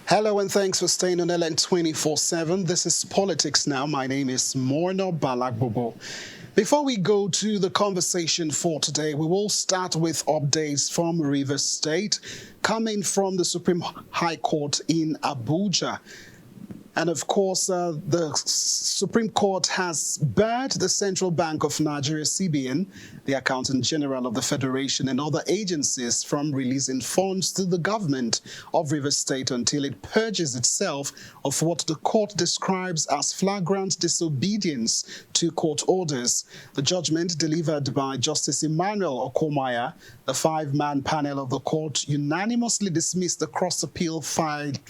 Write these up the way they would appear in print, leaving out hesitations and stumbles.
Hello and thanks for staying on LN 24/7. This is Politics Now. My name is Morno Balagbobo. Before we go to the conversation for today, we will start with updates from Rivers State coming from the Supreme High Court in Abuja. And of course, the Supreme Court has barred the Central Bank of Nigeria, CBN, the Accountant General of the Federation, and other agencies from releasing funds to the government of Rivers State until it purges itself of what the court describes as flagrant disobedience to court orders. The judgment delivered by Justice Emmanuel Okomaya, the five-man panel of the court, unanimously dismissed the cross-appeal filed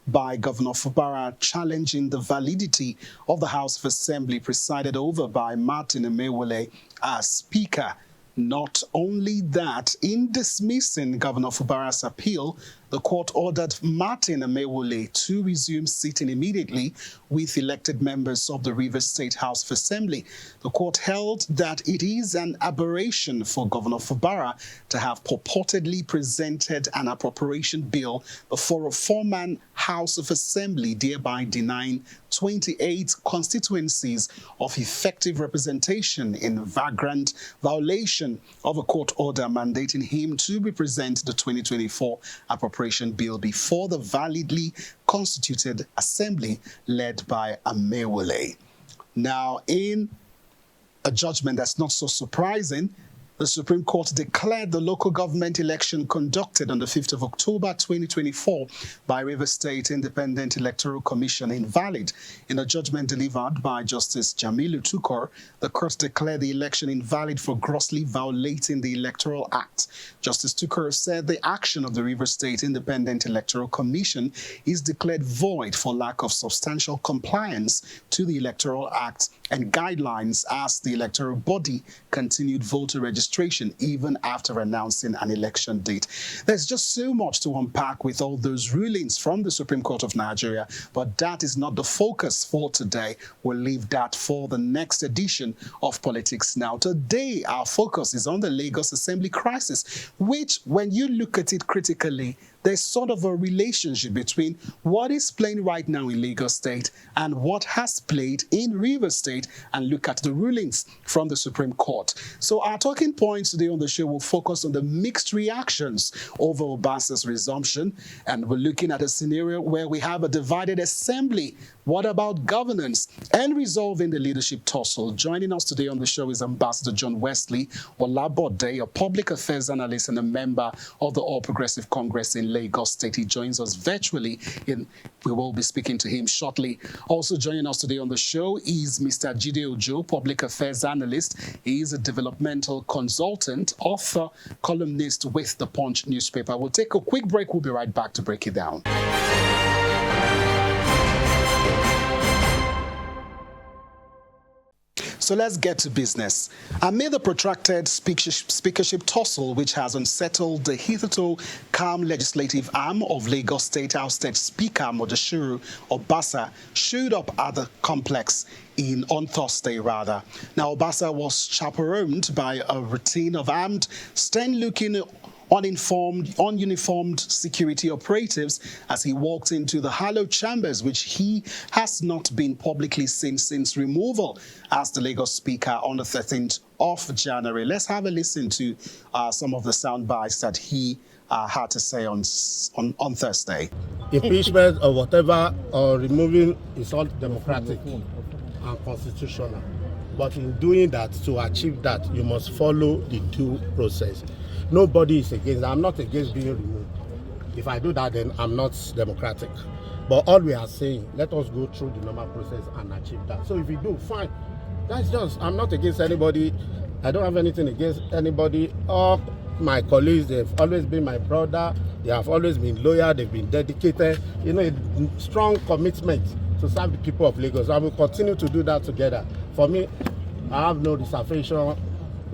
by Governor Fubara challenging the validity of the House of Assembly presided over by Martin Emewole as Speaker. Not only that, in dismissing Governor Fubara's appeal, the court ordered Martin Emewole to resume sitting immediately with elected members of the Rivers State House of Assembly. The court held that it is an aberration for Governor Fubara to have purportedly presented an appropriation bill before a four-man House of Assembly, thereby denying 28 constituencies of effective representation in vagrant violation of a court order mandating him to represent the 2024 appropriation bill before the validly constituted assembly led by Emewole. Now, in a judgment that's not so surprising, the Supreme Court declared the local government election conducted on the 5th of October 2024 by Rivers State Independent Electoral Commission invalid. In a judgment delivered by Justice Jamilu Tukur, the court declared the election invalid for grossly violating the Electoral Act. Justice Tukur said the action of the Rivers State Independent Electoral Commission is declared void for lack of substantial compliance to the Electoral Act and guidelines as the electoral body continued voter registration even after announcing an election date. There's just so much to unpack with all those rulings from the Supreme Court of Nigeria, but that is not the focus for today. We'll leave that for the next edition of Politics Now. Today, our focus is on the Lagos Assembly crisis, which, when you look at it critically, there's sort of a relationship between what is playing right now in Lagos State and what has played in Rivers State, and look at the rulings from the Supreme Court. So our talking points today on the show will focus on the mixed reactions over Obasan's resumption, and we're looking at a scenario where we have a divided assembly. What about governance and resolving the leadership tussle? Joining us today on the show is Ambassador John Wesley Olabode, a public affairs analyst and a member of the All Progressive Congress in Lagos State. He joins us virtually. We will be speaking to him shortly. Also joining us today on the show is Mr. Jide Ojo, public affairs analyst. He is a developmental consultant, author, columnist with the Punch newspaper. We'll take a quick break. We'll be right back to break it down. So let's get to business. Amid the protracted speakership tussle, which has unsettled the hitherto calm legislative arm of Lagos State House State Speaker Modeshiru Obasa showed up at the complex on Thursday. Now, Obasa was chaperoned by a routine of armed, stern-looking, ununiformed security operatives as he walked into the hallowed chambers, which he has not been publicly seen since removal as the Lagos Speaker on the 13th of January. Let's have a listen to some of the sound bites that he had to say on Thursday. Impeachment or whatever or removing is all democratic and constitutional. But in doing that, to achieve that, you must follow the due process. Nobody is against. I'm not against being removed. If I do that, then I'm not democratic. But all we are saying, let us go through the normal process and achieve that. So if we do, fine. That's just, I'm not against anybody. I don't have anything against anybody. All my colleagues, they've always been my brother. They have always been loyal. They've been dedicated. You know, a strong commitment to serve the people of Lagos. I will continue to do that together. For me, I have no reservation,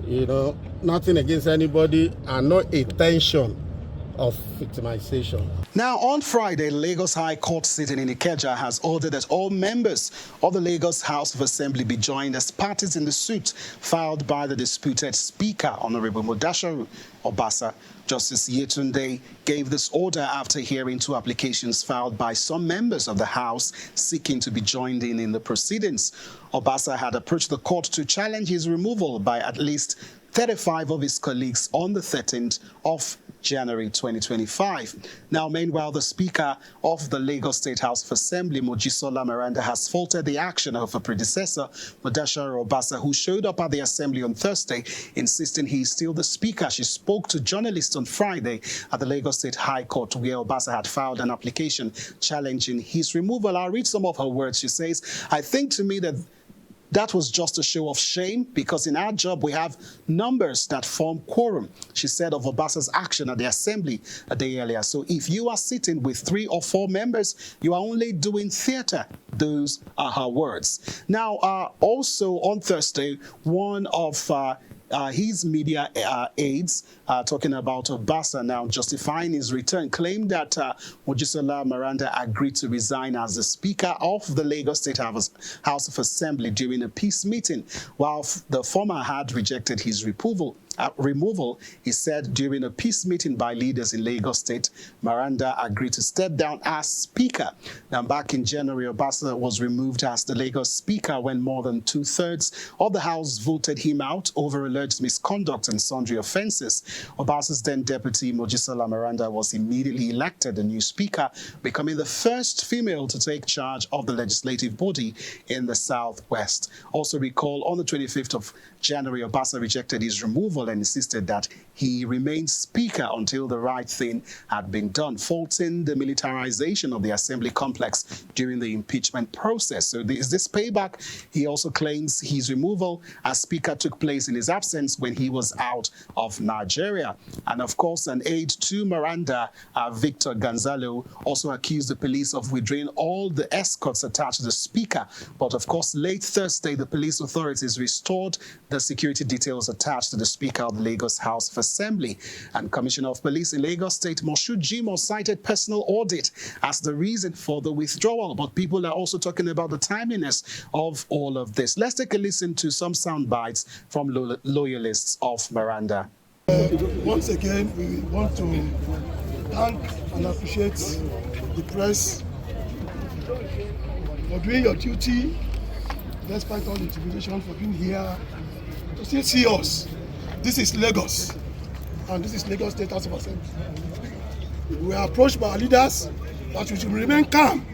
you know, nothing against anybody and no intention of victimization. Now, on Friday, Lagos High Court sitting in Ikeja has ordered that all members of the Lagos House of Assembly be joined as parties in the suit filed by the disputed Speaker, Honorable Natasha Obasa. Justice Yetunde gave this order after hearing 2 applications filed by some members of the House seeking to be joined in the proceedings. Obasa had approached the court to challenge his removal by at least 35 of his colleagues on the 13th of January 2025. Now, meanwhile, the Speaker of the Lagos State House of Assembly, Mojisola Meranda, has faulted the action of her predecessor, Natasha Obasa, who showed up at the Assembly on Thursday, insisting he is still the Speaker. She spoke to journalists on Friday at the Lagos State High Court, where Obasa had filed an application challenging his removal. I'll read some of her words. She says, "I think to me that was just a show of shame because in our job we have numbers that form quorum," she said of Obasa's action at the Assembly a day earlier. "So if you are sitting with 3 or 4 members, you are only doing theater." Those are her words. Now, also on Thursday, one of his media aides, talking about Obasa now justifying his return, claimed that Mojisola Meranda agreed to resign as the Speaker of the Lagos State House of Assembly during a peace meeting, while the former had rejected his removal. He said during a peace meeting by leaders in Lagos State, Meranda agreed to step down as Speaker. Now, back in January, Obasa was removed as the Lagos Speaker when more than 2/3 of the House voted him out over alleged misconduct and sundry offences. Obasa's then deputy, Mojisola Meranda, was immediately elected the new Speaker, becoming the first female to take charge of the legislative body in the Southwest. Also recall, on the 25th of January, Obasa rejected his removal and insisted that he remained Speaker until the right thing had been done, faulting the militarization of the Assembly complex during the impeachment process. So is this payback? He also claims his removal as Speaker took place in his absence when he was out of Nigeria. And of course, an aide to Meranda, Victor Gonzalo, also accused the police of withdrawing all the escorts attached to the Speaker. But of course, late Thursday, the police authorities restored the security details attached to the Speaker of the Lagos House of Assembly. And Commissioner of Police in Lagos State, Moshood Jimoh, cited personal audit as the reason for the withdrawal. But people are also talking about the timeliness of all of this. Let's take a listen to some sound bites from loyalists of Meranda. Once again, we want to thank and appreciate the press for doing your duty, despite all the intimidation, for being here to still see us. This is Lagos, and this is Lagos State House of Assembly. We are approached by our leaders that we should remain calm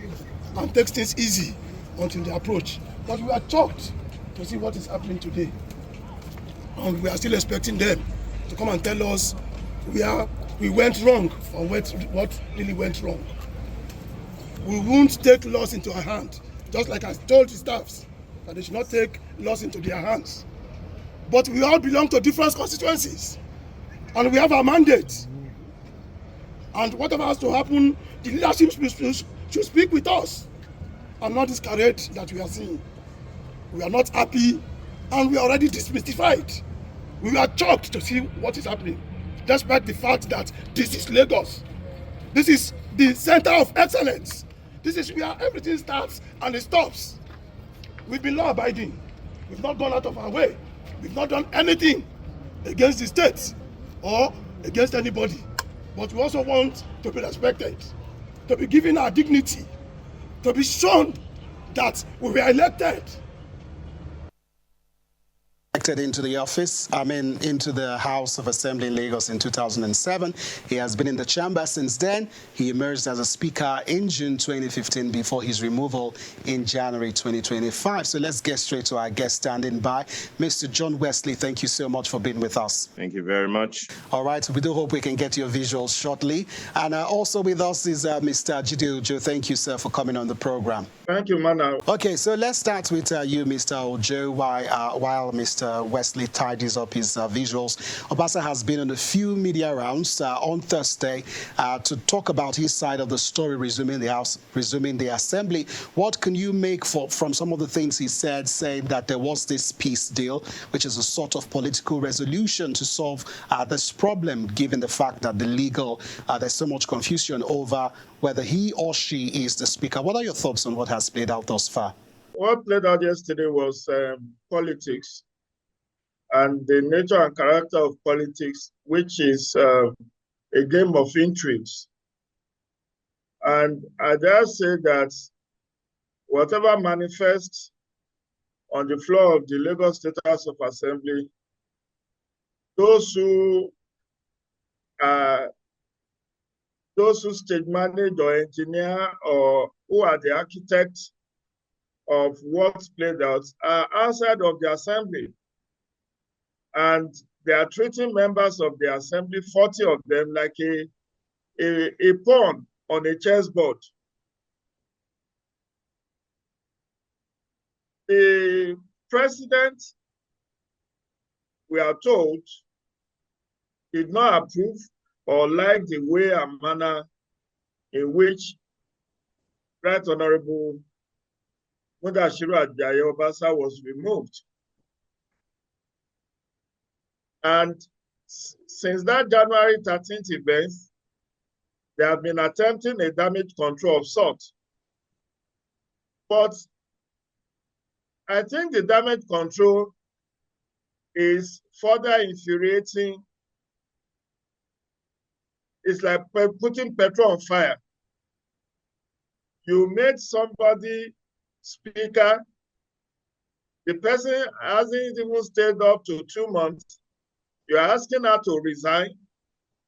and take things easy until they approach. But we are shocked to see what is happening today. And we are still expecting them to come and tell us where we went wrong or what really went wrong. We won't take laws into our hand, just like I told the staffs that they should not take laws into their hands. But we all belong to different constituencies, and we have our mandate. And whatever has to happen, the leadership should speak with us, and not this charade that we are seeing. We are not happy, and we are already demystified. We are shocked to see what is happening, despite the fact that this is Lagos. This is the center of excellence. This is where everything starts and it stops. We've been law-abiding. We've not gone out of our way. We've not done anything against the state or against anybody. But we also want to be respected, to be given our dignity, to be shown that we were elected. Into the office, into the House of Assembly in Lagos in 2007. He has been in the chamber since then. He emerged as a Speaker in June 2015 before his removal in January 2025. So let's get straight to our guest standing by. Mr. John Wesley, thank you so much for being with us. Thank you very much. All right, we do hope we can get your visuals shortly. And also with us is Mr. Jide Ojo. Thank you, sir, for coming on the program. Thank you, Mana. Okay, so let's start with you, Mr. Ojo, while Mr. Wesley tidies up his visuals, Obasa has been on a few media rounds on Thursday to talk about his side of the story, resuming the assembly. What can you make from some of the things he said, saying that there was this peace deal, which is a sort of political resolution to solve this problem, given the fact that there's so much confusion over whether he or she is the speaker. What are your thoughts on what has played out thus far? What played out yesterday was politics and the nature and character of politics, which is a game of intrigues. And I dare say that whatever manifests on the floor of the Lagos State House of Assembly, those who stage manage or engineer or who are the architects of what's played out are outside of the assembly. And they are treating members of the assembly, 40 of them, like a pawn on a chessboard. The president, we are told, did not approve or like the way and manner in which Right Honorable Mudashiru Ajayi Obasa was removed. And since that January 13th event, they have been attempting a damage control of sorts. But I think the damage control is further infuriating. It's like putting petrol on fire. You made somebody speaker. The person hasn't even stayed up to 2 months. You're asking her to resign.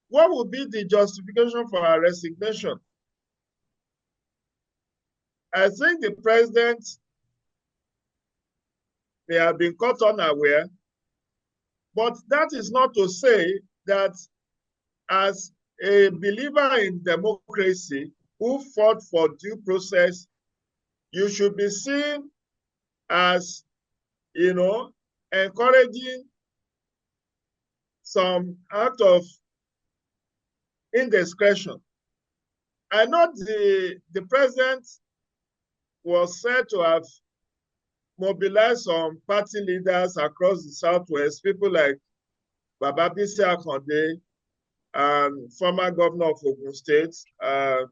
What would be the justification for her resignation? I think the president may have been caught unaware, but that is not to say that as a believer in democracy who fought for due process, you should be seen as, encouraging some act of indiscretion. I know the president was said to have mobilized some party leaders across the Southwest, people like Baba Bisi Akande and former governor of Ogun State, Segun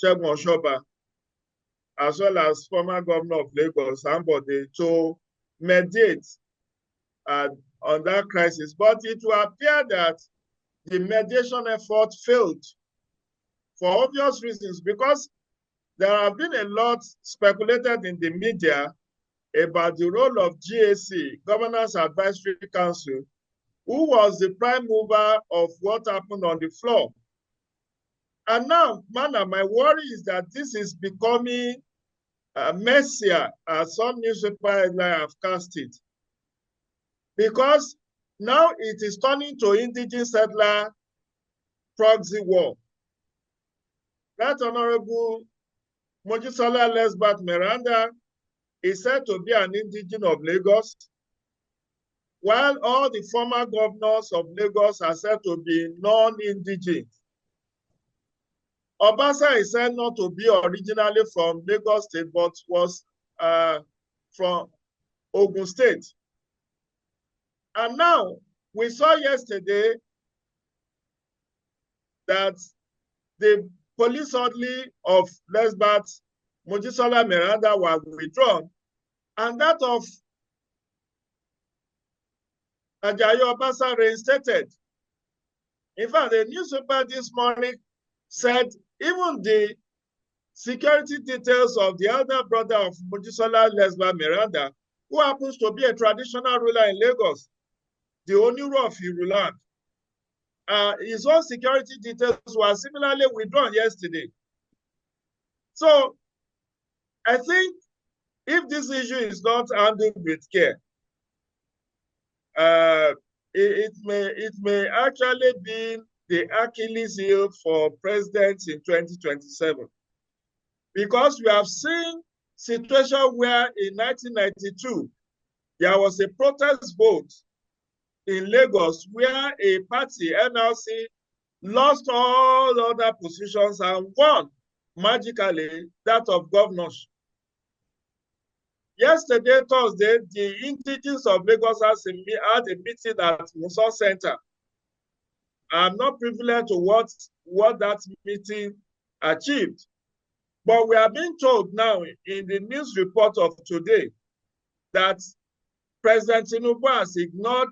Oshoba, as well as former governor of Lagos, Ambode, to mediate on that crisis. But it will appear that the mediation effort failed for obvious reasons, because there have been a lot speculated in the media about the role of GAC, Governance Advisory Council, who was the prime mover of what happened on the floor. And now, my worry is that this is becoming messier, as some newspaper headlines have cast it. Because now it is turning to indigenous settler proxy war. That Honorable Mojisola Lesbat Meranda is said to be an indigene of Lagos, while all the former governors of Lagos are said to be non-indigene. Obasa is said not to be originally from Lagos State, but was from Ogun State. And now, we saw yesterday that the police orderly of Lesbat, Mojisola Meranda, was withdrawn, and that of Ajayi Obasa reinstated. In fact, the newspaper this morning said even the security details of the elder brother of Mojisola Lesbat Meranda, who happens to be a traditional ruler in Lagos, the Oniro of Iruland, his own security details were similarly withdrawn yesterday. So I think if this issue is not handled with care, it may actually be the Achilles heel for presidents in 2027. Because we have seen situations where in 1992, there was a protest vote in Lagos where a party, NLC, lost all other positions and won magically that of governorship. Yesterday, Thursday, the indigents of Lagos had a meeting at Musa Center. I'm not privileged to watch what that meeting achieved, but we are being told now in the news report of today that President Tinubu has ignored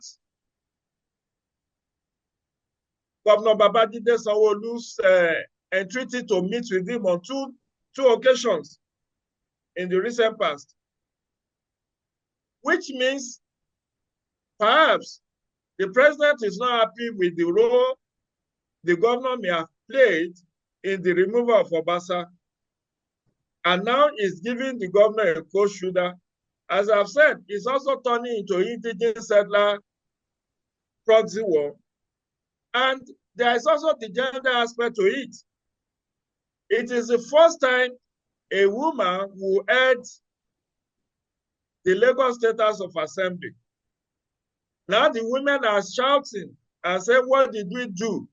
Governor Babajide Sanwo-Olu's entreaty to meet with him on two occasions in the recent past, which means perhaps the president is not happy with the role the governor may have played in the removal of Obasa, and now is giving the governor a cold shoulder. As I've said, it's also turning into indigent settler proxy war. And there is also the gender aspect to it. It is the first time a woman will head the Lagos State House of Assembly. Now the women are shouting and saying, what did we do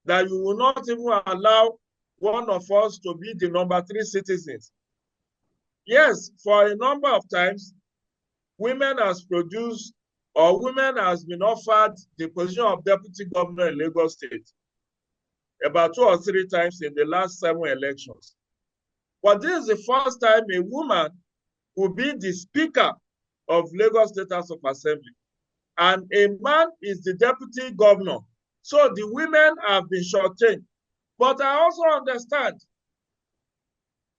that you will not even allow one of us to be the number 3 citizens? Yes, for a number of times, women has produced or women has been offered the position of deputy governor in Lagos State about 2 or 3 times in the last 7 elections. But this is the first time a woman will be the speaker of Lagos State House of Assembly, and a man is the deputy governor. So the women have been shortchanged. But I also understand,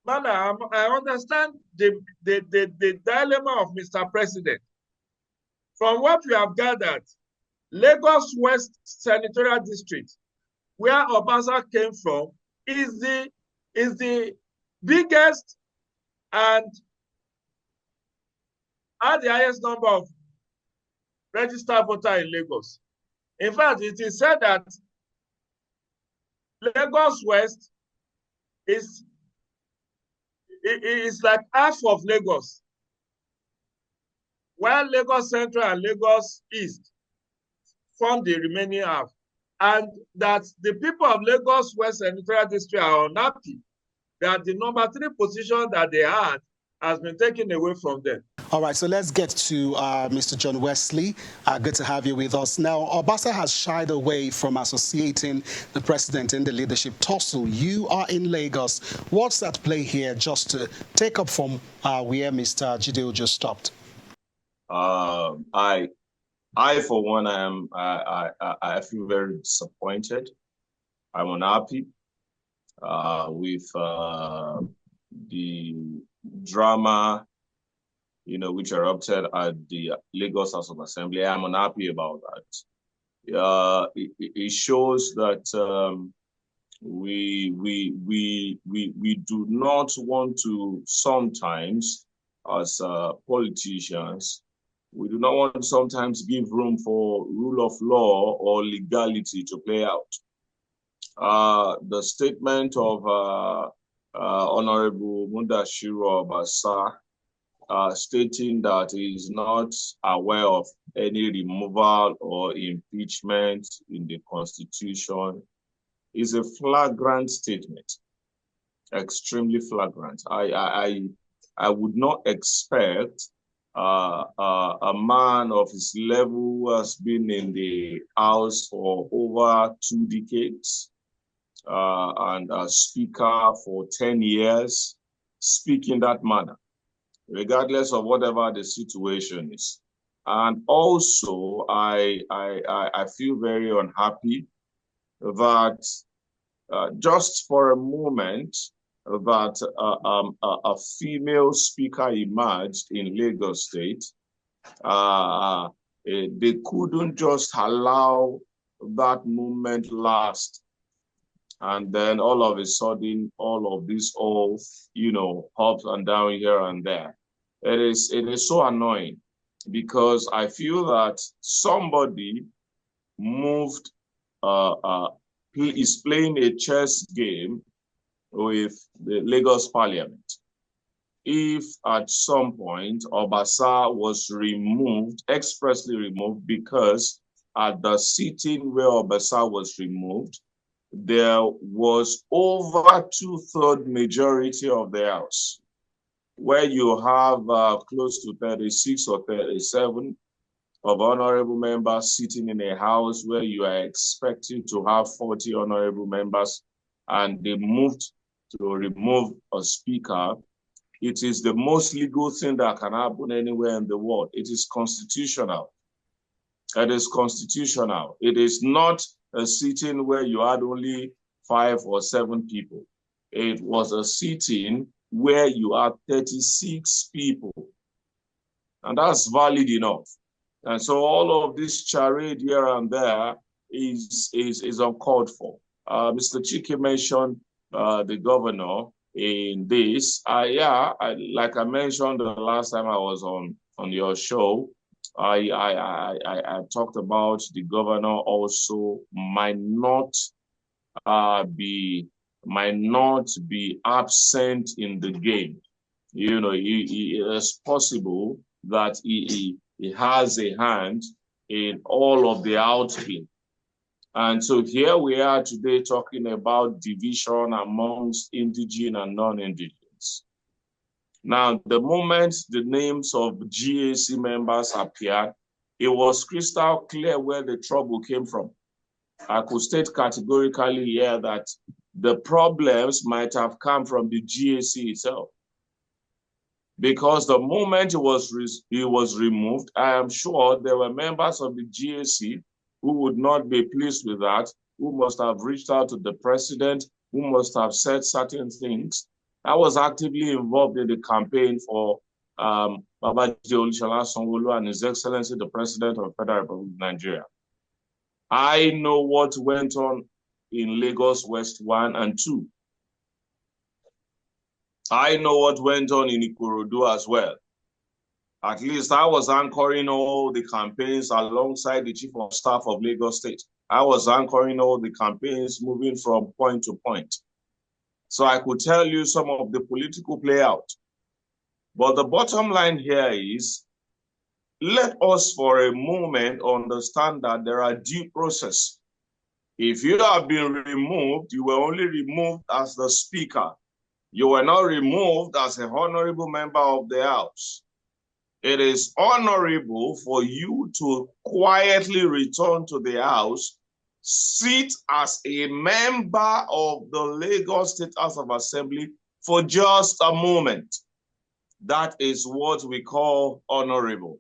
I understand the dilemma of Mr. President. From what we have gathered, Lagos West Senatorial District, where Obasa came from, is the biggest and had the highest number of registered voters in Lagos. In fact, it is said that Lagos West is like half of Lagos, while Lagos Central and Lagos East form the remaining half, and that the people of Lagos West Senatorial District are unhappy that the number 3 position that they had has been taken away from them. All right, so let's get to Mr. John Wesley. Good to have you with us. Now, Obasa has shied away from associating the president in the leadership tussle. You are in Lagos. What's at play here, just to take up from where Mr. Jideo just stopped? I for one, I feel very disappointed. I'm unhappy with the drama, which erupted at the Lagos House of Assembly. I'm unhappy about that. It shows that we do not want to sometimes, as politicians, we do not want to sometimes give room for rule of law or legality to play out. The statement of Honorable Mudashiru Obasa, stating that he is not aware of any removal or impeachment in the Constitution, is a flagrant statement, extremely flagrant. I would not expect a man of his level who has been in the House for over 2 decades and a speaker for 10 years, speak in that manner, regardless of whatever the situation is. And also, I feel very unhappy that just for a moment, that a female speaker emerged in Lagos State. They couldn't just allow that movement last. And then all of a sudden, all of this ups and down here and there. It is so annoying, because I feel that somebody is playing a chess game with the Lagos Parliament. if at some point Obasa was removed, expressly removed, because at the sitting where Obasa was removed, there was over 2/3 majority of the House, where you have close to 36 or 37 of honorable members sitting in a House where you are expecting to have 40 honorable members, and they moved to remove a speaker. It is the most legal thing that can happen anywhere in the world. It is constitutional. It is constitutional. It is not a sitting where you had only 5 or 7 people. It was a sitting where you had 36 people. And that's valid enough. And so all of this charade here and there is uncalled for. Mr. Chike mentioned the governor in this. Like I mentioned the last time I was on your show, I talked about the governor also might not be absent in the game. You know, it's possible that he has a hand in all of the outcome. And so here we are today talking about division amongst indigenous and non-indigenous. Now, the moment the names of GAC members appeared, it was crystal clear where the trouble came from. I could state categorically here that the problems might have come from the GAC itself. Because the moment it was removed, I am sure there were members of the GAC who would not be pleased with that, who must have reached out to the president, who must have said certain things. I was actively involved in the campaign for Babajide Olusola Sanwo-Olu and His Excellency the President of the Federal Republic of Nigeria. I know what went on in Lagos West 1 and 2. I know what went on in Ikorodu as well. At least I was anchoring all the campaigns alongside the Chief of Staff of Lagos State. I was anchoring all the campaigns moving from point to point. So I could tell you some of the political play out. But the bottom line here is, let us for a moment understand that there are due process. If you have been removed, you were only removed as the speaker. You were not removed as an honorable member of the House. It is honorable for you to quietly return to the House, sit as a member of the Lagos State House of Assembly for just a moment. That is what we call honorable.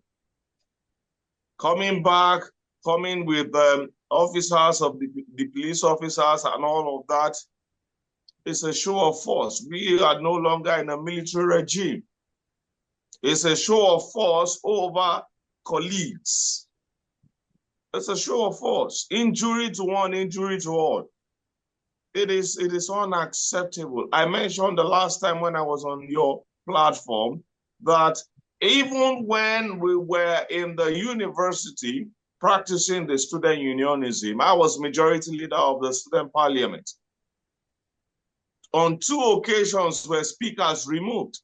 Coming back, coming with officers of the police officers and all of that, it's a show of force. We are no longer in a military regime. It's a show of force over colleagues. It's a show of force. Injury to one, injury to all. It is unacceptable. I mentioned the last time when I was on your platform that even when we were in the university practicing the student unionism, I was majority leader of the student parliament. On 2 occasions were speakers removed.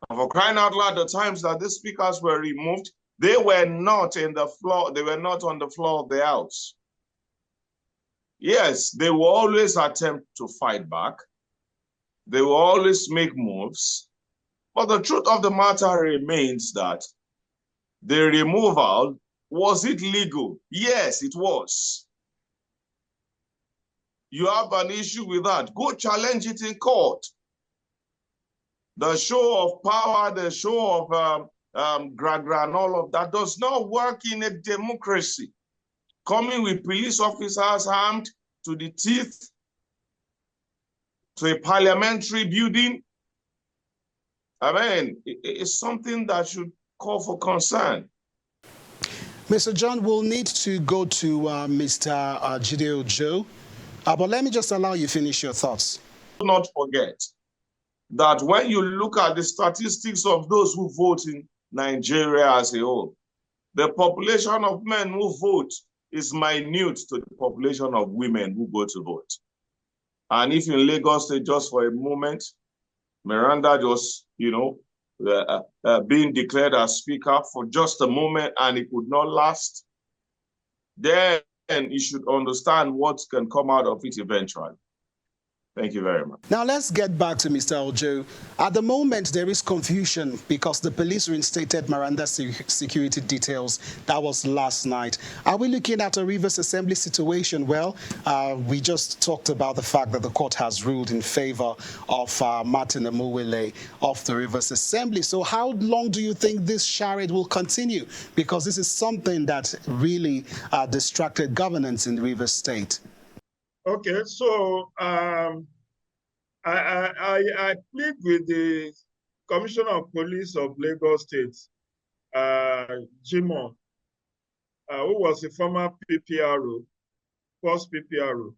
And for crying out loud, the times that these speakers were removed, they were not in the floor, they were not on the floor of the House. Yes, they will always attempt to fight back. They will always make moves. But the truth of the matter remains that the removal, was it legal? Yes, it was. You have an issue with that, go challenge it in court. The show of power, the show of gra-gra and all of that does not work in a democracy. Coming with police officers armed to the teeth to a parliamentary building, I mean, it's something that should call for concern. Mr. John, we'll need to go to Mr. Jide Ojo, but let me just allow you finish your thoughts. Do not forget that when you look at the statistics of those who vote in Nigeria as a whole, the population of men who vote is minute to the population of women who go to vote. And if in Lagos State, just for a moment, Meranda just, being declared as speaker for just a moment and it could not last, then you should understand what can come out of it eventually. Thank you very much. Now let's get back to Mr. Ojo. At the moment, there is confusion because the police reinstated Meranda security details. That was last night. Are we looking at a Rivers Assembly situation? Well, we just talked about the fact that the court has ruled in favor of Martin Amuwele of the Rivers Assembly. So how long do you think this charade will continue? Because this is something that really distracted governance in the Rivers State. Okay, so I plead with the Commissioner of Police of Lagos State, Jimon, who was a former PPRO, first PPRO,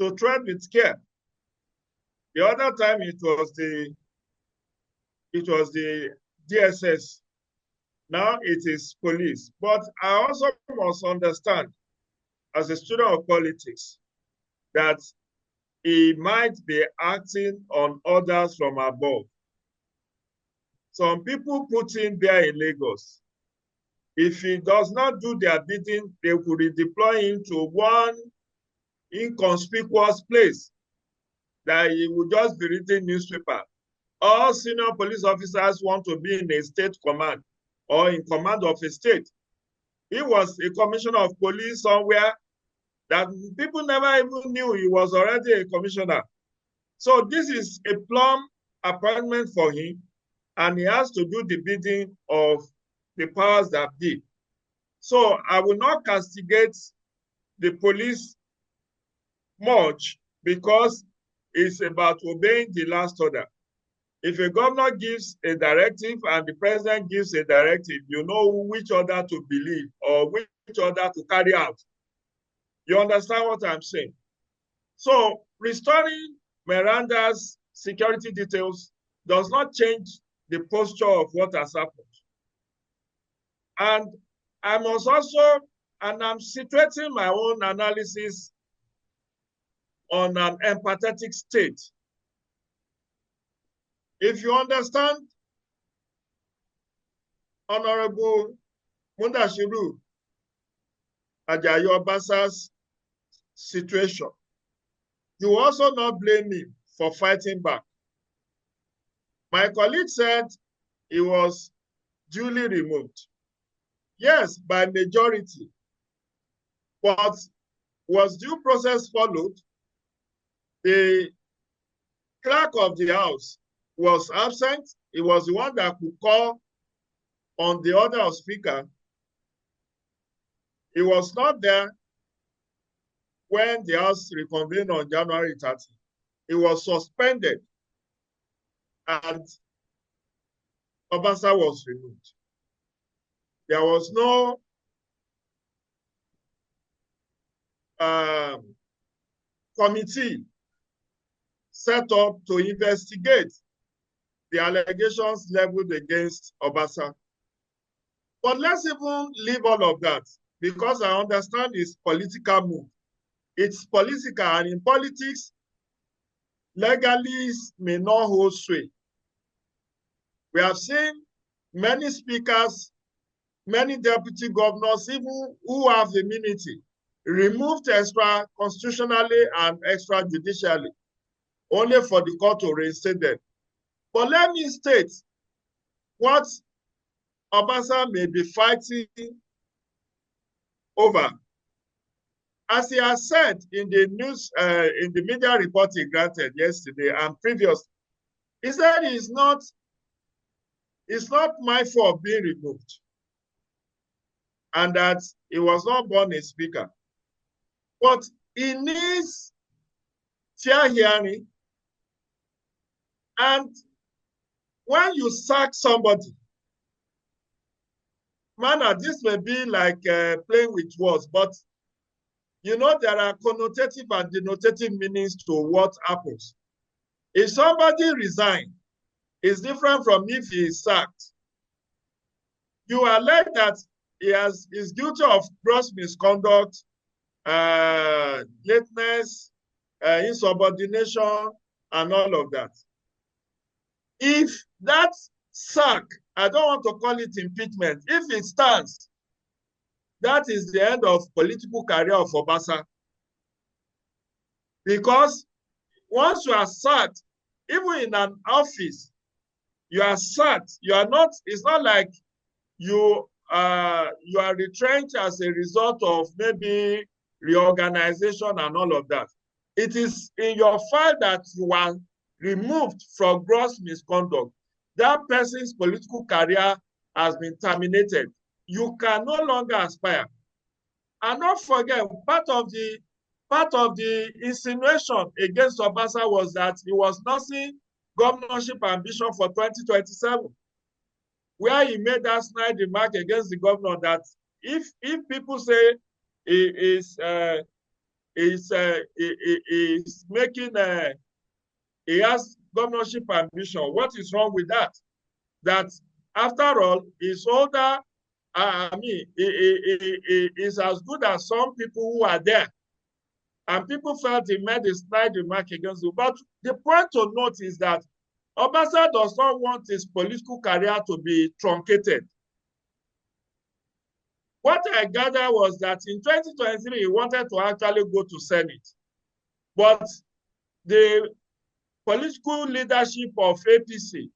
to tread with care. The other time it was the DSS. Now it is police. But I also must understand, as a student of politics, that he might be acting on orders from above. Some people put him there in Lagos. If he does not do their bidding, they could redeploy him to one inconspicuous place that he would just be reading newspaper. All senior police officers want to be in a state command or in command of a state. He was a commissioner of police somewhere that people never even knew he was already a commissioner. So this is a plum appointment for him, and he has to do the bidding of the powers that be. So I will not castigate the police much because it's about obeying the last order. If a governor gives a directive and the president gives a directive, you know which order to believe or which order to carry out. You understand what I'm saying? So restoring Miranda's security details does not change the posture of what has happened. And I must also, and I'm situating my own analysis on an empathetic state. If you understand Honorable Mudashiru Ajayi Obasa's situation, you also not blame him for fighting back. My colleague said he was duly removed. Yes, by majority. But was due process followed? The clerk of the house was absent. He was the one that could call on the order of speaker. He was not there when the house reconvened on January 30. He was suspended and Obasa was removed. There was no committee set up to investigate the allegations leveled against Obasa. But let's even leave all of that because I understand it's political move. It's political, and in politics, legalists may not hold sway. We have seen many speakers, many deputy governors, even who have immunity, removed extra constitutionally and extrajudicially, only for the court to reinstate them. But let me state what Obasa may be fighting over. As he has said in the news, in the media report he granted yesterday and previously, he said it's not my fault being removed and that he was not born a speaker. But he needs fair hearing, and when you sack somebody, this may be like playing with words, but you know there are connotative and denotative meanings to what happens. If somebody resigns, it's different from if he is sacked. You allege that he is guilty of gross misconduct, lateness, insubordination, and all of that. If that sack, I don't want to call it impeachment, if it stands, that is the end of political career of Obasa. Because once you are sacked, even in an office, you are sacked. You are not, it's not like you are retrenched as a result of maybe reorganization and all of that. It is in your file that you are removed from gross misconduct. That person's political career has been terminated. You can no longer aspire. And not forget, part of the insinuation against Obasa was that he was nursing governorship ambition for 2027, where he made that snide remark against the governor that if people say he has governorship ambition, what is wrong with that? That after all, he's older. He's as good as some people who are there. And people felt he made a snide remark against him. But the point to note is that Obasa does not want his political career to be truncated. What I gathered was that in 2023, he wanted to actually go to Senate. But the political leadership of APC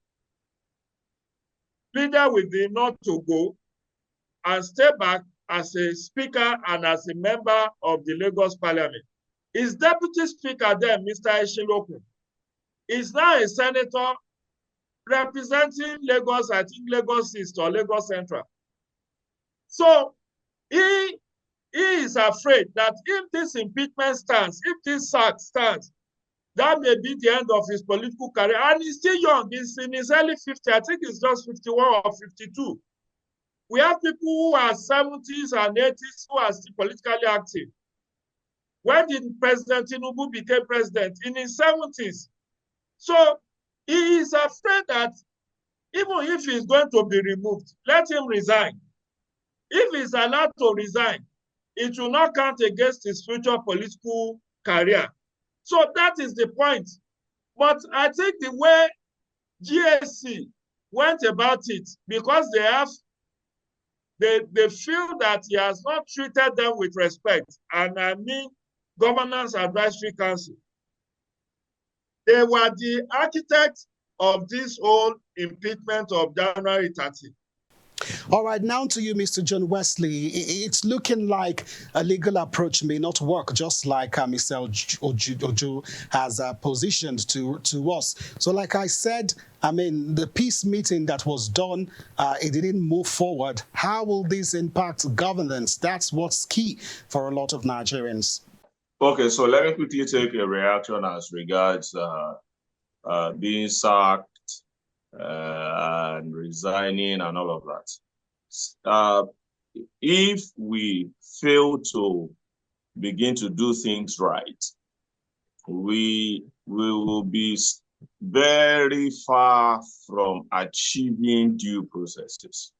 pleaded with him not to go and stay back as a speaker and as a member of the Lagos Parliament. His deputy speaker then, Mr. Eshiloku, is now a senator representing Lagos, I think Lagos East or Lagos Central. So he is afraid that if this impeachment stands, if this sack stands, that may be the end of his political career. And he's still young. He's in his early 50s. I think he's just 51 or 52. We have people who are 70s and 80s who are still politically active. When did President Tinubu became president? In his 70s. So he is afraid that even if he's going to be removed, let him resign. If he's allowed to resign, it will not count against his future political career. So that is the point. But I think the way GSC went about it, because they feel that he has not treated them with respect, and I mean Governance Advisory Council. They were the architects of this whole impeachment of January 30. All right, now to you, Mr. John Wesley. It's looking like a legal approach may not work, just like Mr. Ojo has positioned to us. So like I said, I mean, the peace meeting that was done, it didn't move forward. How will this impact governance? That's what's key for a lot of Nigerians. Okay, so let me quickly take a reaction as regards being sacked and resigning and all of that. If we fail to begin to do things right, we will be very far from achieving due processes.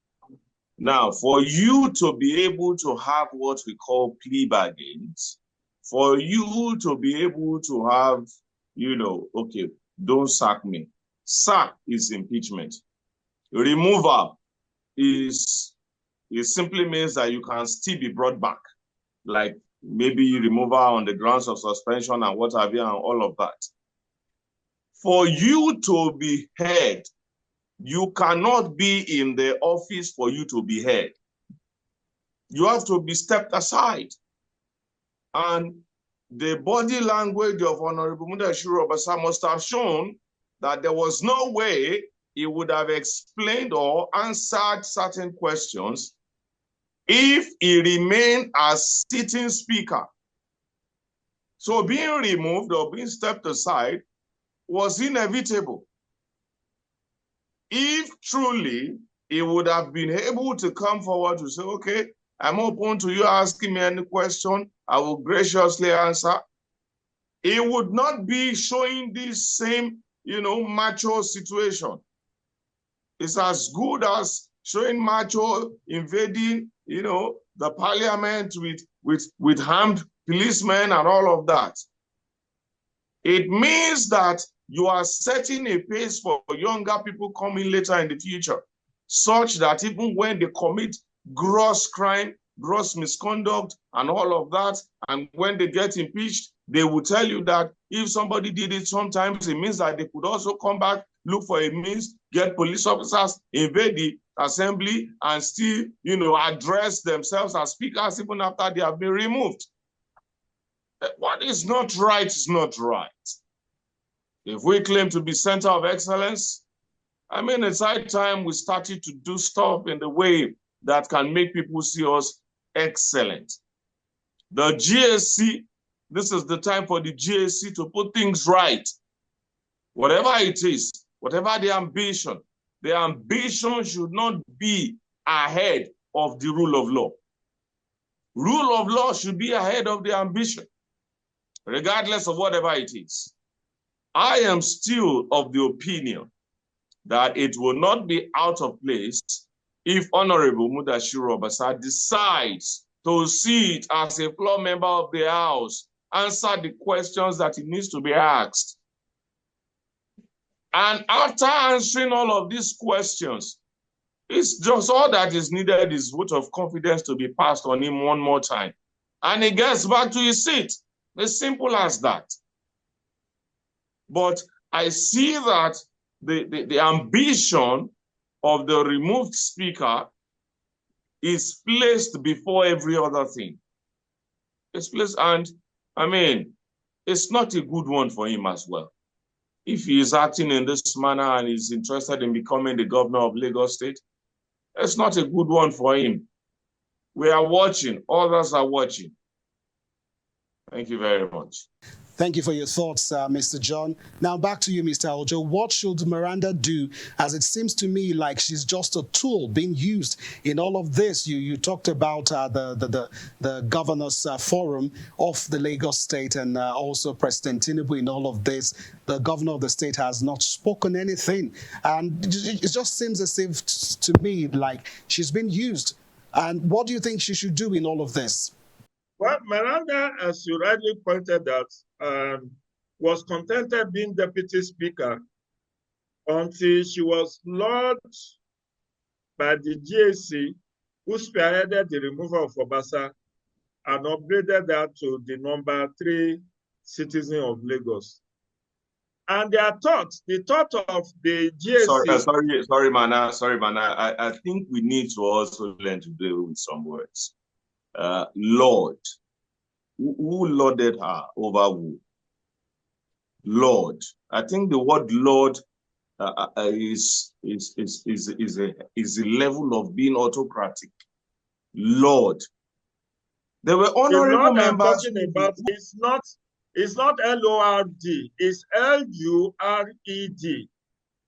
Now, for you to be able to have what we call plea bargains, for you to be able to have, okay, don't sack me. Sack is impeachment. Removal it simply means that you can still be brought back, like maybe removal on the grounds of suspension and what have you and all of that. For you to be heard, you cannot be in the office for you to be heard. You have to be stepped aside. And the body language of Honorable Mudashiru Obasa must have shown that there was no way he would have explained or answered certain questions if he remained as sitting speaker. So being removed or being stepped aside was inevitable. If truly he would have been able to come forward to say, okay, I'm open to you asking me any question, I will graciously answer, he would not be showing this same, macho situation. It's as good as showing macho invading, the parliament with armed policemen and all of that. It means that you are setting a pace for younger people coming later in the future, such that even when they commit gross crime, gross misconduct, and all of that, and when they get impeached, they will tell you that if somebody did it sometimes, it means that they could also come back, look for a means, get police officers, invade the assembly, and still, address themselves as speakers even after they have been removed. What is not right is not right. If we claim to be center of excellence, it's high time we started to do stuff in the way that can make people see us excellent. The GSC, this is the time for the GSC to put things right. Whatever it is, whatever the ambition should not be ahead of the rule of law. Rule of law should be ahead of the ambition, regardless of whatever it is. I am still of the opinion that it will not be out of place if Honorable Mudashiru Obasa decides to see it as a floor member of the House, answer the questions that he needs to be asked. And after answering all of these questions, it's just all that is needed is vote of confidence to be passed on him one more time. And he gets back to his seat. As simple as that. But I see that the ambition of the removed speaker is placed before every other thing. It's placed, and it's not a good one for him as well. If he is acting in this manner and is interested in becoming the governor of Lagos State, it's not a good one for him. We are watching, others are watching. Thank you very much. Thank you for your thoughts, Mr. John. Now back to you, Mr. Ojo. What should Meranda do? As it seems to me like she's just a tool being used in all of this. You talked about the governors forum of the Lagos State and also President Tinubu in all of this. The governor of the state has not spoken anything. And it just seems as if to me like she's been used. And what do you think she should do in all of this? Well, Meranda, as you rightly pointed out, was contented being deputy speaker until she was lodged by the GAC, who spearheaded the removal of Obasa and upgraded her to the number 3 citizen of Lagos. And the thought of the GAC... Sorry, Mana. I think we need to also learn to deal with some words. Lord. Who lorded her over who? Lord. I think the word Lord is a level of being autocratic. Lord. There were honorable members. It's not L-O-R-D. It's L-U-R-E-D.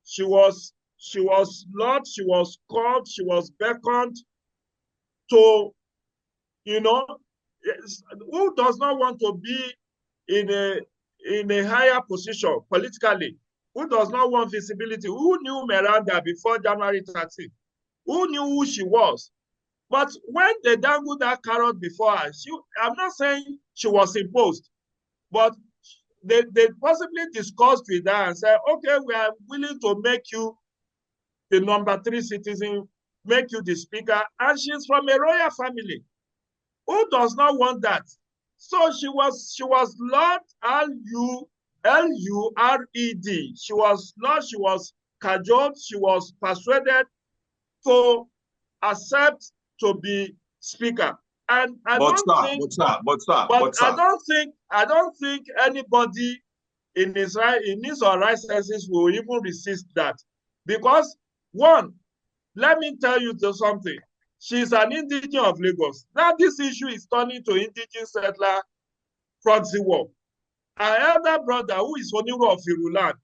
She was Lord. She was called. She was beckoned to, who does not want to be in a higher position politically? Who does not want visibility? Who knew Meranda before January 13? Who knew who she was? But when they dangled that carrot before her, I'm not saying she was imposed, but they possibly discussed with her and said, okay, we are willing to make you the number 3 citizen, make you the speaker, and she's from a royal family. Who does not want that? So she was Lord, L-U-R-E-D. She was Lord, she was cajoled, she was persuaded to accept to be speaker. And I don't think anybody in his or right senses will even resist that. Because one, let me tell you something. She's an indigene of Lagos. Now this issue is turning to indigene settler proxy war. Her elder brother, who is Oniro of Irulan,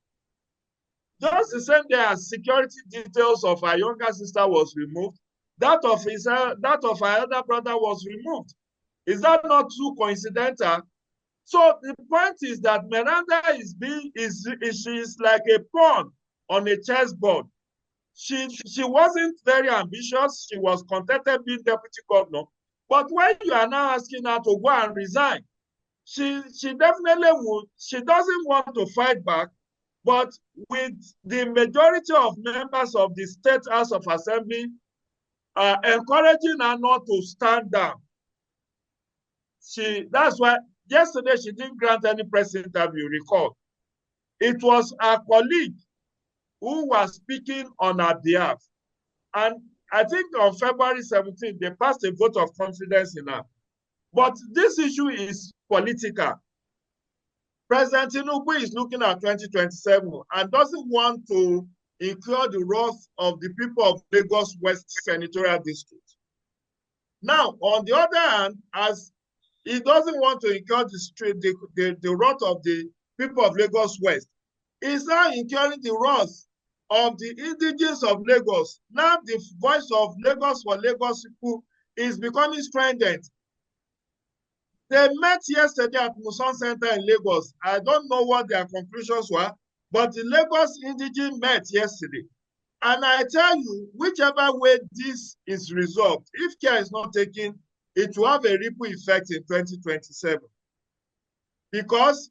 just the same day as security details of her younger sister was removed, that of her elder brother was removed. Is that not too coincidental? So the point is that Meranda is like a pawn on a chessboard. She wasn't very ambitious. She was contented being deputy governor. But when you are now asking her to go and resign, she definitely would. She doesn't want to fight back. But with the majority of members of the State House of Assembly encouraging her not to stand down, that's why yesterday she didn't grant any press interview, recall. It was her colleague who was speaking on her behalf. And I think on February 17th, they passed a vote of confidence in her. But this issue is political. President Tinubu is looking at 2027 and doesn't want to incur the wrath of the people of Lagos West Senatorial District. Now, on the other hand, as he doesn't want to incur the wrath of the people of Lagos West, he's now incurring the wrath of the indigenes of Lagos. Now the voice of Lagos for Lagos people is becoming strident. They met yesterday at Muson Center in Lagos. I don't know what their conclusions were, but the Lagos indigene met yesterday. And I tell you, whichever way this is resolved, if care is not taken, it will have a ripple effect in 2027. Because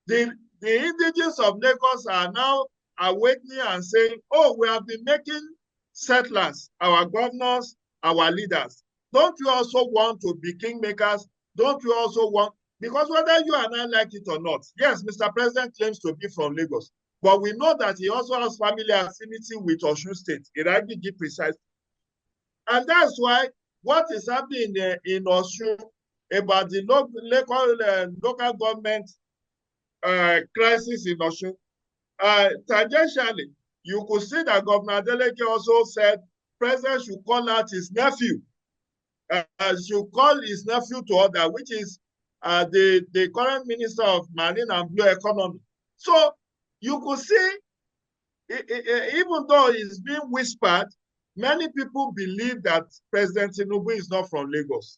the indigenes of Lagos are now awakening and saying, oh, we have been making settlers, our governors, our leaders. Don't you also want to be kingmakers? Don't you also want, because whether you and I like it or not, yes, Mr. President claims to be from Lagos, but we know that he also has family affinity with Osun State, Iragigi precisely. And that's why what is happening in Osun about the local government crisis in Osun, tangentially, you could see that Governor Adeleke also said President should call out his nephew, should call his nephew to order, which is the current Minister of Marine and Blue Economy. So you could see, even though it's being whispered, many people believe that President Tinubu is not from Lagos.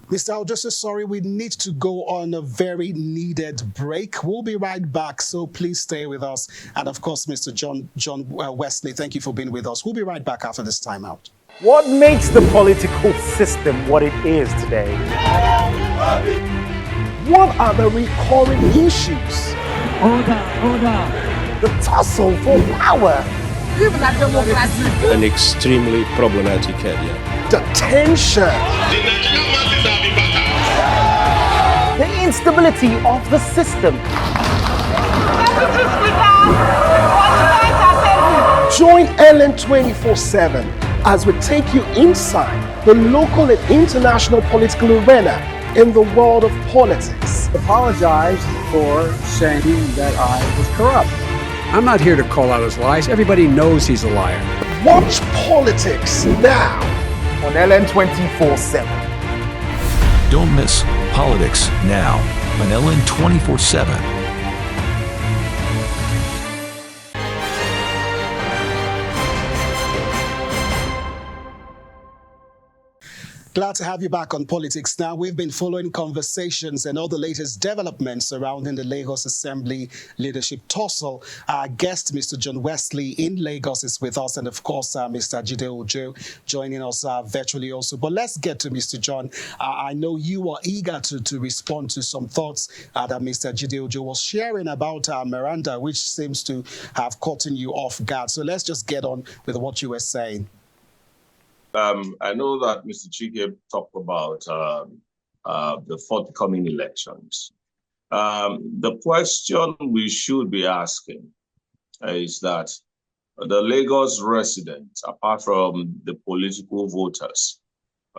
Mr. Aljosu, sorry, we need to go on a very needed break. We'll be right back, so please stay with us. And of course, Mr. John Wesley, thank you for being with us. We'll be right back after this timeout. What makes the political system what it is today? What are the recurring issues? Order. The tussle for power. An extremely problematic area. The tension. The instability of the system. Join Ellen 24/7 as we take you inside the local and international political arena in the world of politics. Apologize for saying that I was corrupt. I'm not here to call out his lies. Everybody knows he's a liar. Watch Politics now on LN 24/7. Don't miss Politics Now on LN 24/7. Glad to have you back on Politics Now. We've been following conversations and all the latest developments surrounding the Lagos Assembly Leadership Tussle. Our guest, Mr. John Wesley in Lagos, is with us, and of course, Mr. Jide Ojo joining us virtually also. But let's get to Mr. John. I know you are eager to respond to some thoughts that Mr. Jide Ojo was sharing about Meranda, which seems to have caught you off guard. So let's just get on with what you were saying. I know that Mr. Chike talked about the forthcoming elections. The question we should be asking is that the Lagos residents, apart from the political voters,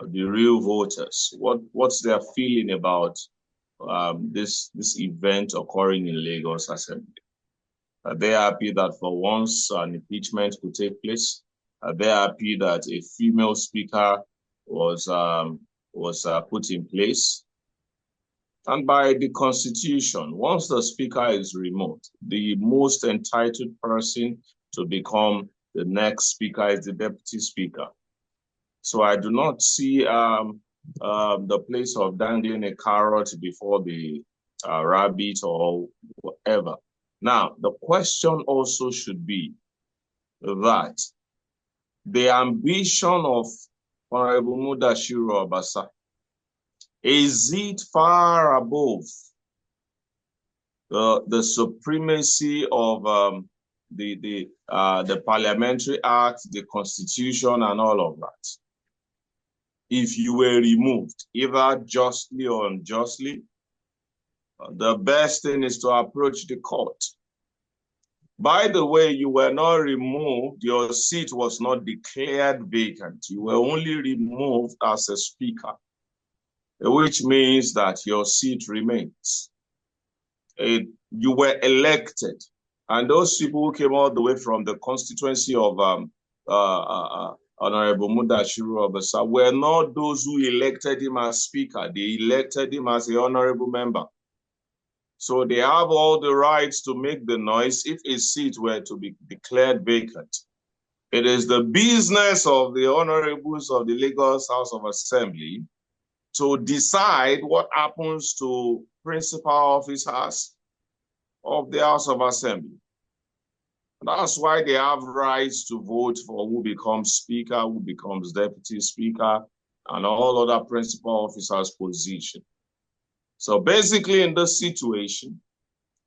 the real voters, what's their feeling about this event occurring in Lagos Assembly? Are they happy that for once an impeachment could take place? Are they happy that a female speaker was put in place? And by the Constitution, once the speaker is removed, the most entitled person to become the next speaker is the deputy speaker. So I do not see the place of dangling a carrot before the rabbit or whatever. Now, the question also should be that the ambition of Honorable Mudashiru Obasa, is it far above the supremacy of the Parliamentary Act, the Constitution, and all of that. If you were removed, either justly or unjustly, the best thing is to approach the court. By the way, you were not removed, your seat was not declared vacant. You were only removed as a speaker, which means that your seat remains. You were elected, and those people who came all the way from the constituency of Honorable Mudashiru Obasa were not those who elected him as speaker. They elected him as a honorable member. So they have all the rights to make the noise if a seat were to be declared vacant. It is the business of the honorables of the Lagos House of Assembly to decide what happens to principal officers of the House of Assembly. That's why they have rights to vote for who becomes speaker, who becomes deputy speaker, and all other principal officers' position. So basically in this situation,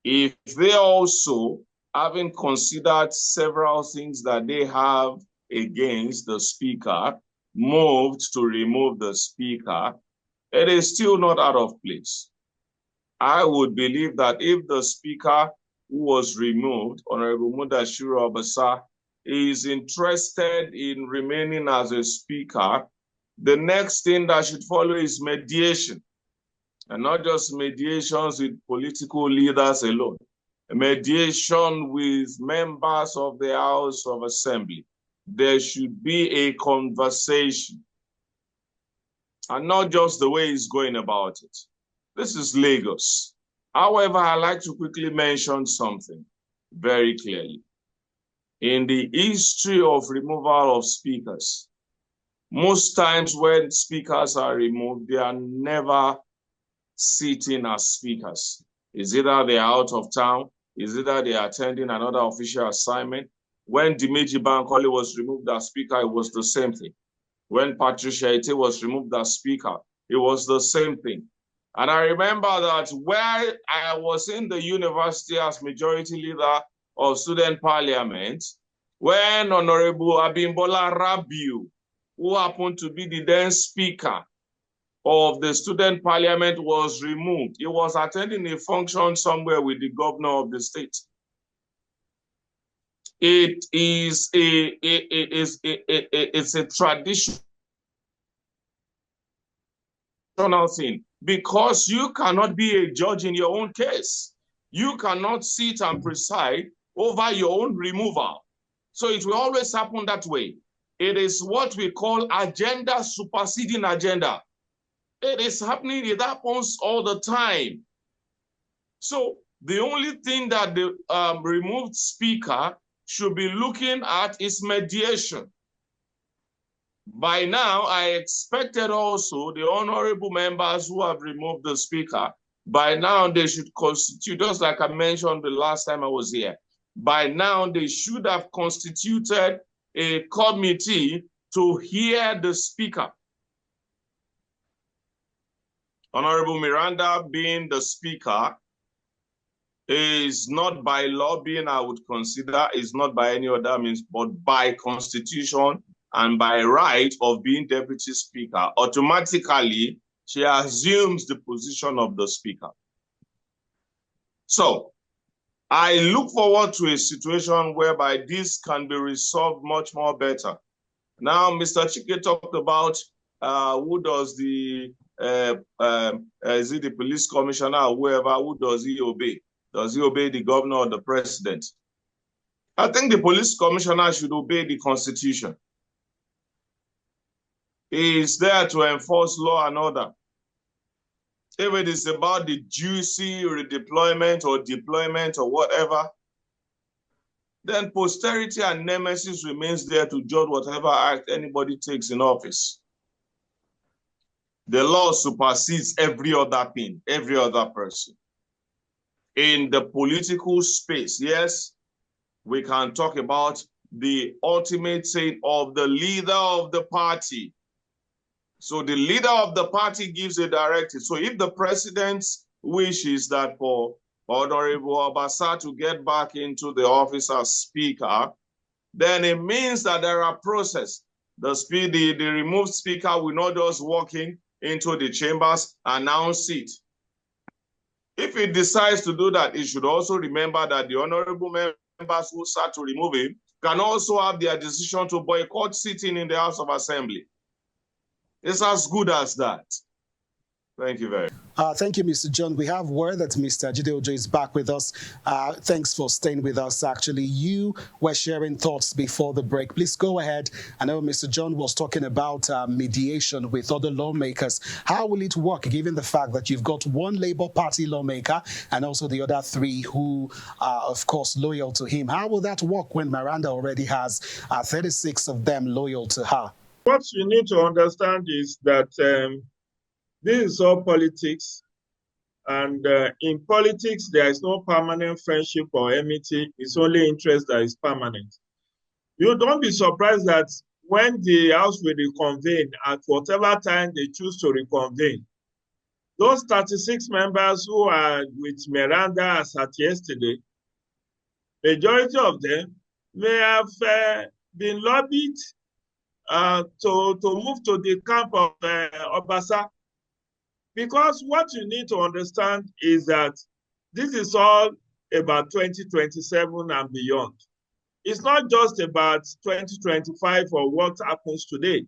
if they also, having considered several things that they have against the speaker, moved to remove the speaker, it is still not out of place. I would believe that if the speaker who was removed, Honorable Mudashiru Obasa, is interested in remaining as a speaker, the next thing that should follow is mediation. And not just mediations with political leaders alone, a mediation with members of the House of Assembly. There should be a conversation, and not just the way he's going about it. This is Lagos. However, I'd like to quickly mention something very clearly. In the history of removal of speakers, most times when speakers are removed, they are never sitting as speakers. Is either they are out of town, is either they are attending another official assignment. When Dimeji Bankole was removed as speaker, it was the same thing. When Patricia Ete was removed as speaker, it was the same thing. And I remember that while I was in the university as majority leader of student parliament, when Honorable Abimbola Rabiu, who happened to be the then speaker of the student parliament, was removed, he was attending a function somewhere with the governor of the state. It's a traditional thing, because you cannot be a judge in your own case. You cannot sit and preside over your own removal. So it will always happen that way. It is what we call agenda superseding agenda. It is happening, it happens all the time. So the only thing that the removed speaker should be looking at is mediation. By now, I expected also the honorable members who have removed the speaker, by now they should constitute, just like I mentioned the last time I was here, by now they should have constituted a committee to hear the speaker. Honorable Meranda, being the speaker, is not by law, being I would consider, is not by any other means, but by constitution and by right of being deputy speaker. Automatically, she assumes the position of the speaker. So, I look forward to a situation whereby this can be resolved much more better. Now, Mr. Chike talked about who does the, is it the police commissioner or whoever, who does he obey? Does he obey the governor or the president? I think the police commissioner should obey the Constitution. He is there to enforce law and order. If it is about the juicy redeployment or deployment or whatever, then posterity and nemesis remains there to judge whatever act anybody takes in office. The law supersedes every other thing, every other person. In the political space, yes, we can talk about the ultimate say of the leader of the party. So the leader of the party gives a directive. So if the president's wish is that for Honorable Obasa to get back into the office as Speaker, then it means that there are processes. The removed Speaker will not just walk into the chambers, announce it. If he decides to do that, he should also remember that the honorable members who start to remove him can also have their decision to boycott sitting in the House of Assembly. It's as good as that. Thank you very much. Thank you, Mr. John. We have word that Mr. Jide Ojo is back with us. Thanks for staying with us. Actually, you were sharing thoughts before the break. Please go ahead. I know Mr. John was talking about mediation with other lawmakers. How will it work, given the fact that you've got one Labour Party lawmaker and also the other three who are, of course, loyal to him? How will that work when Meranda already has 36 of them loyal to her? What you need to understand is that this is all politics, and in politics, there is no permanent friendship or enmity. It's only interest that is permanent. You don't be surprised that when the House will reconvene, at whatever time they choose to reconvene, those 36 members who are with Meranda as at yesterday, majority of them may have been lobbied to move to the camp of Obasa. Because what you need to understand is that this is all about 2027 and beyond. It's not just about 2025 or what happens today.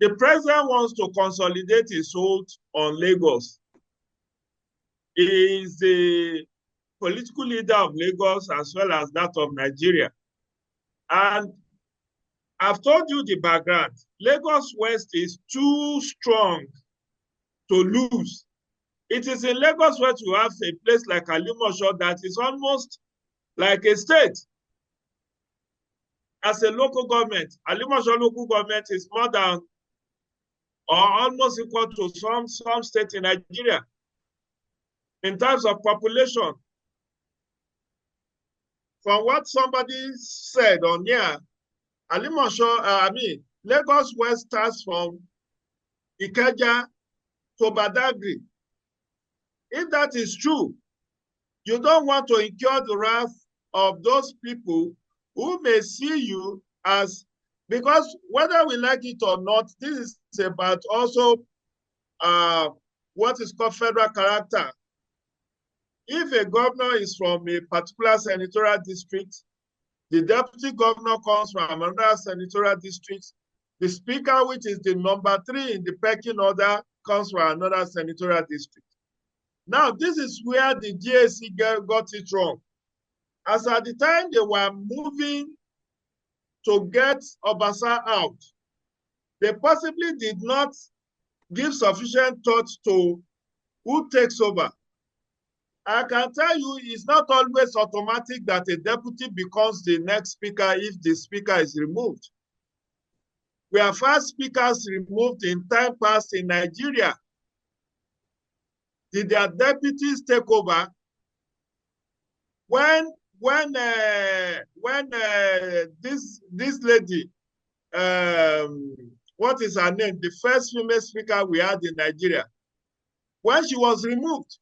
The president wants to consolidate his hold on Lagos. He is the political leader of Lagos as well as that of Nigeria. And I've told you the background. Lagos West is too strong to lose. It is in Lagos where you have a place like Alimosho that is almost like a state. As a local government, Alimosho local government is more than or almost equal to some states in Nigeria in terms of population. From what somebody said on here, Lagos West starts from Ikeja to Badagry. If that is true, you don't want to incur the wrath of those people who may see you as, because whether we like it or not, this is about also what is called federal character. If a governor is from a particular senatorial district, the deputy governor comes from another senatorial district, the speaker, which is the number 3 in the pecking order, comes from another senatorial district. Now, this is where the GAC got it wrong. As at the time they were moving to get Obasa out, they possibly did not give sufficient thought to who takes over. I can tell you it's not always automatic that a deputy becomes the next speaker if the speaker is removed. We have had speakers removed in time past in Nigeria. Did their deputies take over? When this lady, what is her name? The first female speaker we had in Nigeria, when she was removed,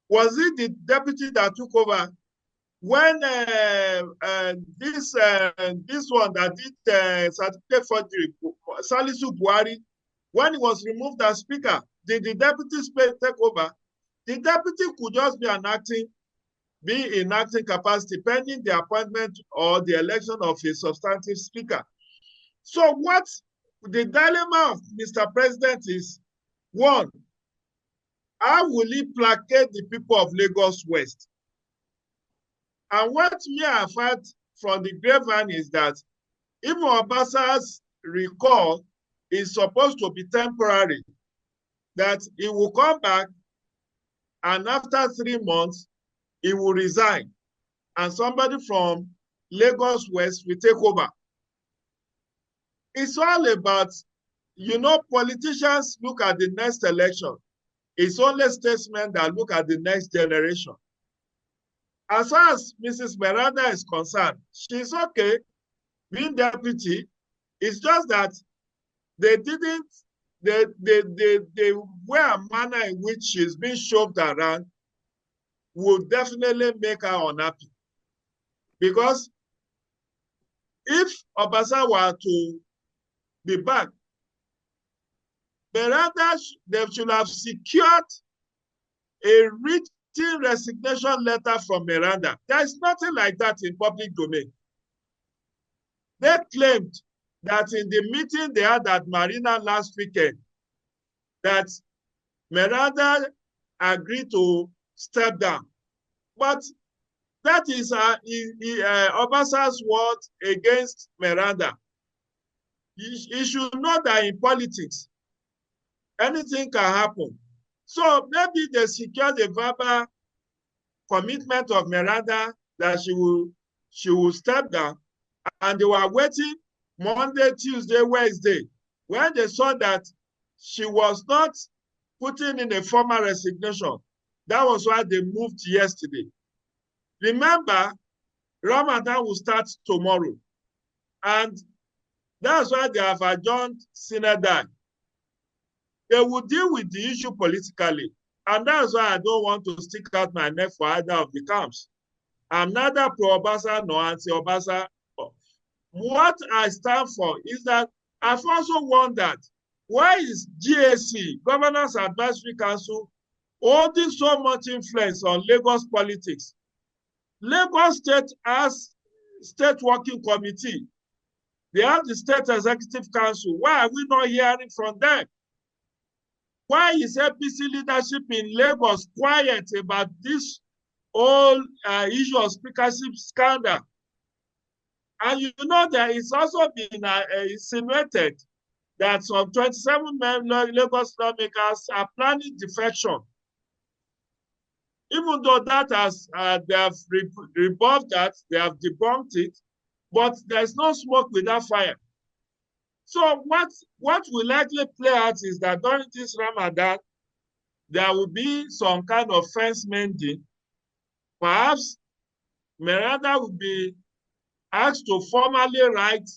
was it the deputy that took over? When this one that did certificate forgery, Salisu Buhari, when he was removed as speaker, did the deputy take over? The deputy could just be in acting capacity pending the appointment or the election of a substantive speaker. So what the dilemma of Mr. President is, one, how will he placate the people of Lagos West? And what we have heard from the grapevine is that even Obasa's recall is supposed to be temporary, that he will come back and after 3 months, he will resign and somebody from Lagos West will take over. It's all about, politicians look at the next election. It's only statesmen that look at the next generation. As far as Mrs. Meranda is concerned, she's okay being deputy. It's just that they were a manner in which she's being shoved around would definitely make her unhappy. Because if Obasa were to be back, Meranda, they should have secured a written resignation letter from Meranda. There is nothing like that in public domain. They claimed that in the meeting they had at Marina last weekend, that Meranda agreed to step down. But that is Obasa's word against Meranda. He should know that in politics, anything can happen. So maybe they secured a verbal commitment of Meranda that she will step down, and they were waiting Monday, Tuesday, Wednesday. When they saw that she was not putting in a formal resignation, that was why they moved yesterday. Remember, Ramadan will start tomorrow, and that's why they have adjourned Synodal. They will deal with the issue politically, and that's why I don't want to stick out my neck for either of the camps. I'm neither pro-Obasa nor anti-Obasa. What I stand for is that I've also wondered, why is GAC, Governance Advisory Council, holding so much influence on Lagos politics? Lagos State has State Working Committee. They have the State Executive Council. Why are we not hearing from them? Why is APC leadership in Lagos quiet about this whole issue of speakership scandal? And you know that it's also been insinuated that some 27 Lagos lawmakers are planning defection. Even though that has, they have rebuffed that, they have debunked it, but there's no smoke without fire. So what will likely play out is that during this Ramadan, there will be some kind of fence mending. Perhaps Meranda will be asked to formally write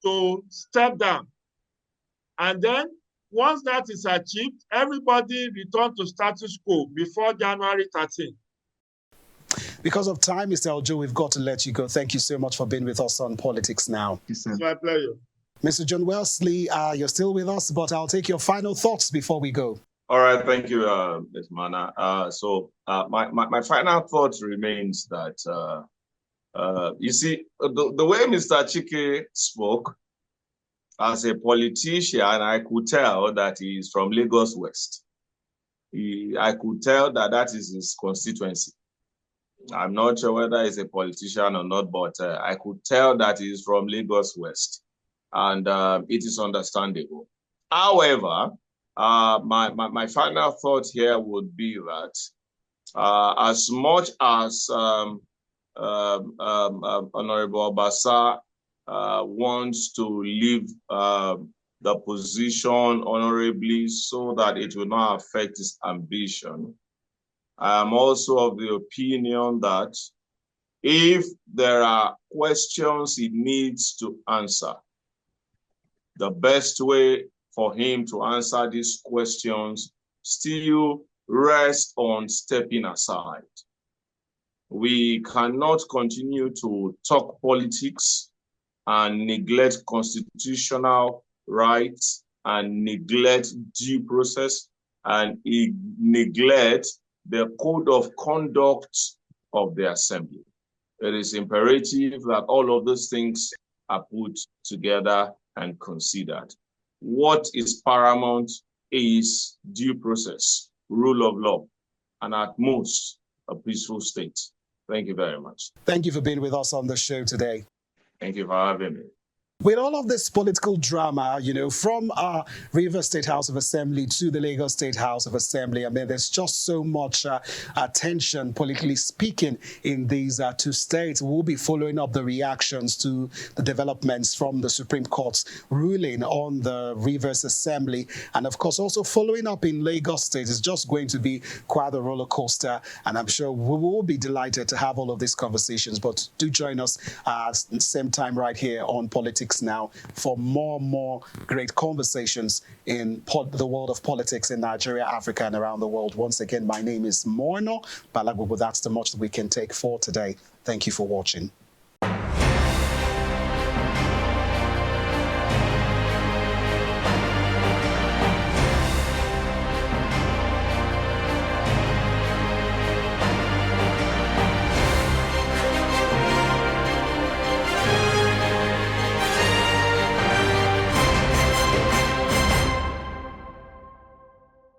to step down. And then once that is achieved, everybody return to status quo before January 13th. Because of time, Mr. Aljo, we've got to let you go. Thank you so much for being with us on Politics Now. It's my pleasure. Mr. John Wellesley, you're still with us, but I'll take your final thoughts before we go. All right, thank you, Ms. Mana. My final thought remains that, you see, the way Mr. Chike spoke, as a politician, I could tell that he is from Lagos West. I could tell that that is his constituency. I'm not sure whether he's a politician or not, but I could tell that he is from Lagos West. And it is understandable. However, my final thought here would be that as much as Honorable Obasa wants to leave the position honorably so that it will not affect his ambition, I am also of the opinion that if there are questions he needs to answer, the best way for him to answer these questions still rests on stepping aside. We cannot continue to talk politics and neglect constitutional rights and neglect due process and neglect the code of conduct of the assembly. It is imperative that all of those things are put together and considered. What is paramount is due process, rule of law, and at most, a peaceful state. Thank you very much. Thank you for being with us on the show today. Thank you for having me. With all of this political drama, you know, from Rivers State House of Assembly to the Lagos State House of Assembly, I mean, there's just so much tension, politically speaking, in these two states. We'll be following up the reactions to the developments from the Supreme Court's ruling on the Rivers Assembly. And of course, also following up in Lagos State is just going to be quite a roller coaster. And I'm sure we will be delighted to have all of these conversations. But do join us at the same time right here on Politics Politics Now for more great conversations in the world of politics in Nigeria, Africa, and around the world. Once again, my name is Morno Balagbobo. That's the much that we can take for today. Thank you for watching.